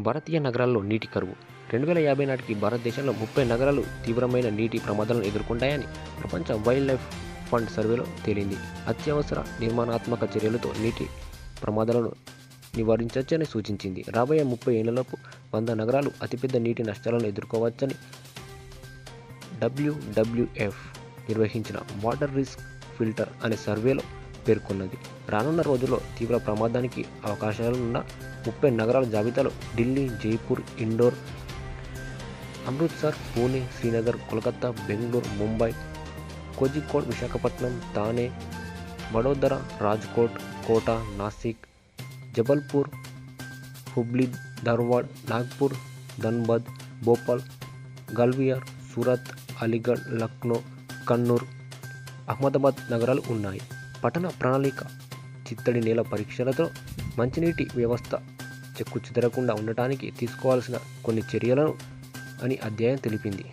భారతీయ నగరాల్లో నీటి కరువు 2050 నాటికి భారతదేశంలో 30 నగరాలు తీవ్రమైన నీటి ప్రమాదాలను ఎదుర్కొంటాయని ప్రపంచ వైల్డ్ లైఫ్ ఫండ్ సర్వేలో తేలింది. అత్యవసర నిర్మాణాత్మక చర్యలతో నీటి ప్రమాదాలను నివారించవచ్చని సూచించింది. రాబోయే 30 ఏళ్లలోపు 100 నగరాలు అతిపెద్ద నీటి నష్టాలను ఎదుర్కోవచ్చని WWF నిర్వహించిన వాటర్ రిస్క్ ఫిల్టర్ అనే సర్వేలో పేర్కొన్నది. రానున్న రోజుల్లో తీవ్ర ప్రమాదానికి అవకాశాలున్న 30 నగరాల జాబితాలో ఢిల్లీ, జైపూర్, ఇండోర్, అమృత్సర్, పూణే, శ్రీనగర్, కోల్కతా, బెంగళూరు, ముంబై, కోజికోడ్, విశాఖపట్నం, థానే, వడోదర, రాజ్కోట్, కోటా, నాసిక్, జబల్పూర్, హుబ్లీ, ధార్వాడ్, నాగ్పూర్, ధన్బాద్, భోపాల్, గల్వియర్, సూరత్, అలీగఢ్, లక్నో, కన్నూర్, అహ్మదాబాద్ నగరాలు ఉన్నాయి. పట్టణ ప్రణాళిక చిత్తడి నేల పరీక్షలతో మంచినీటి వ్యవస్థ చెక్కుచెదరకుండా ఉండటానికి తీసుకోవాల్సిన కొన్ని చర్యలను అని అధ్యయనం తెలిపింది.